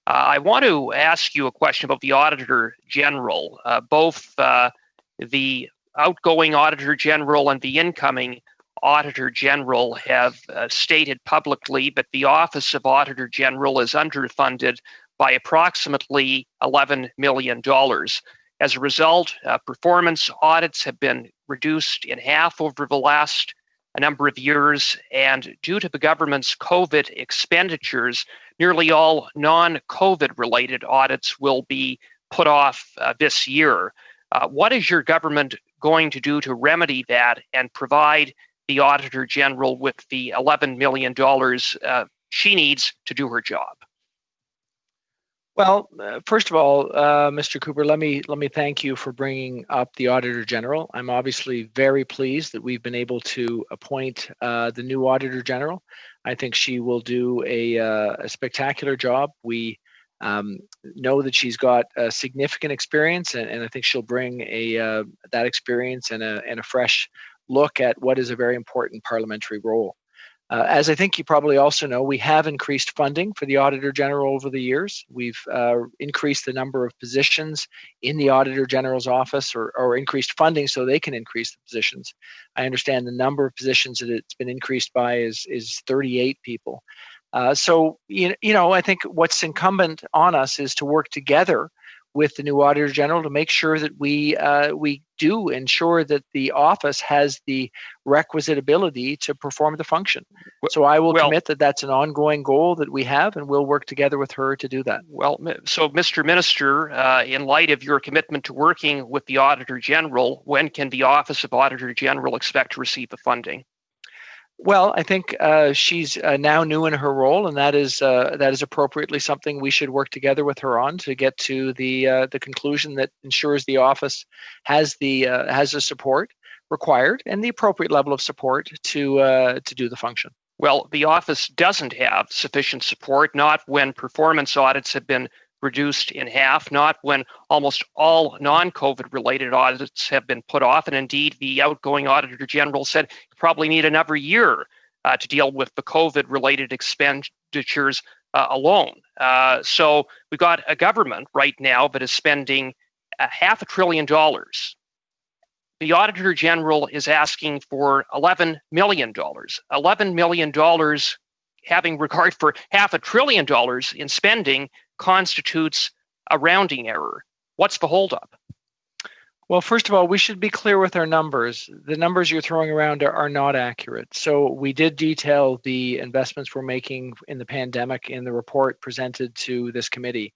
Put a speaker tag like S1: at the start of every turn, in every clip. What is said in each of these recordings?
S1: I want to ask you a question about the Auditor-General. Both the outgoing Auditor-General and the incoming Auditor-General have stated publicly that the Office of Auditor-General is underfunded by approximately $11 million. As a result, performance audits have been reduced in half over the last number of years, and due to the government's COVID expenditures, nearly all non-COVID related audits will be put off this year. What is your government going to do to remedy that and provide the Auditor General with the $11 million she needs to do her job?
S2: Well, first of all, Mr. Cooper, let me thank you for bringing up the Auditor General. I'm obviously very pleased that we've been able to appoint the new Auditor General. I think she will do a spectacular job. We know that she's got a significant experience, and I think she'll bring that experience and a fresh look at what is a very important parliamentary role. As I think you probably also know, we have increased funding for the Auditor General over the years. We've increased the number of positions in the Auditor General's office, or increased funding so they can increase the positions. I understand the number of positions that it's been increased by is 38 people. So I think what's incumbent on us is to work together with the new Auditor General to make sure that we do ensure that the office has the requisite ability to perform the function. So I will commit that that's an ongoing goal that we have, and we'll work together with her to do that.
S1: Well, so Mr. Minister, in light of your commitment to working with the Auditor General, when can the Office of Auditor General expect to receive the funding?
S2: Well, I think she's now new in her role, and that is appropriately something we should work together with her on to get to the conclusion that ensures the office has the support required and the appropriate level of support to do the function.
S1: Well, the office doesn't have sufficient support, not when performance audits have been reduced in half, not when almost all non-COVID related audits have been put off. And indeed, the outgoing Auditor General said you probably need another year to deal with the COVID related expenditures alone. So we've got a government right now that is spending $500 billion. The Auditor General is asking for $11 million. $11 million, having regard for $500 billion in spending, constitutes a rounding error. What's the holdup?
S2: Well, first of all, we should be clear with our numbers. The numbers you're throwing around are not accurate. So we did detail the investments we're making in the pandemic in the report presented to this committee.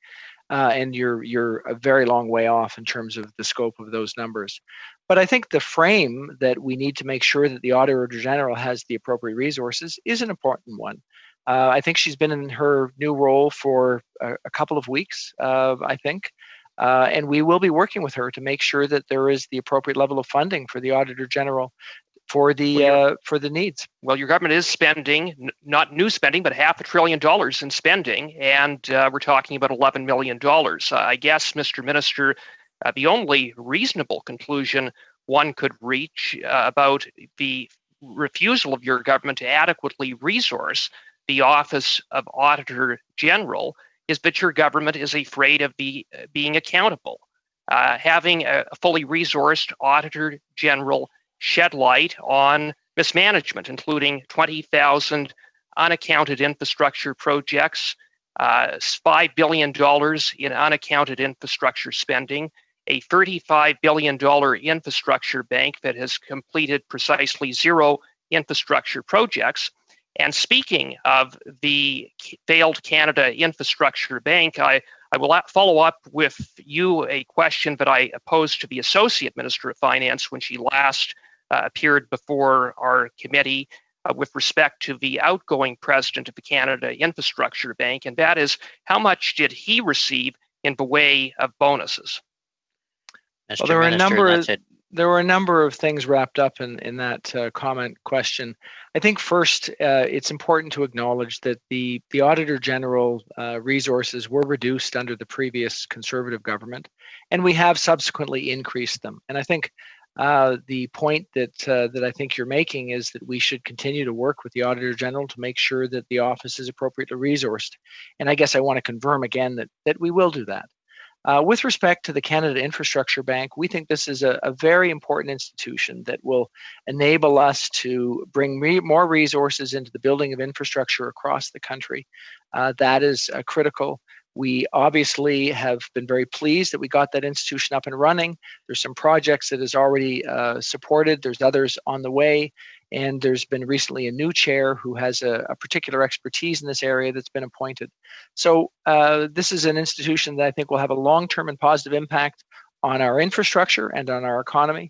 S2: And you're a very long way off in terms of the scope of those numbers. But I think the frame that we need to make sure that the Auditor General has the appropriate resources is an important one. I think she's been in her new role for a couple of weeks, I think, and we will be working with her to make sure that there is the appropriate level of funding for the Auditor General for the needs.
S1: Well, your government is spending, not new spending, but $500 billion in spending, and we're talking about $11 million. I guess, Mr. Minister, the only reasonable conclusion one could reach about the refusal of your government to adequately resource the Office of Auditor General is that your government is afraid of being accountable. Having a fully resourced Auditor General shed light on mismanagement, including 20,000 unaccounted infrastructure projects, $5 billion in unaccounted infrastructure spending, a $35 billion infrastructure bank that has completed precisely zero infrastructure projects. And speaking of the failed Canada Infrastructure Bank, I will follow up with you a question that I posed to the Associate Minister of Finance when she last appeared before our committee with respect to the outgoing president of the Canada Infrastructure Bank, and that is, how much did he receive in the way of bonuses?
S2: Well, there were a number of things wrapped up in that comment question. I think first, it's important to acknowledge that the Auditor General resources were reduced under the previous Conservative government, and we have subsequently increased them. And I think The point that I think you're making is that we should continue to work with the Auditor General to make sure that the office is appropriately resourced. And I guess I want to confirm again that we will do that. With respect to the Canada Infrastructure Bank, we think this is a very important institution that will enable us to bring more resources into the building of infrastructure across the country. That is critical. We obviously have been very pleased that we got that institution up and running. There's some projects that is already supported. There's others on the way. And there's been recently a new chair who has a particular expertise in this area that's been appointed. So this is an institution that I think will have a long-term and positive impact on our infrastructure and on our economy.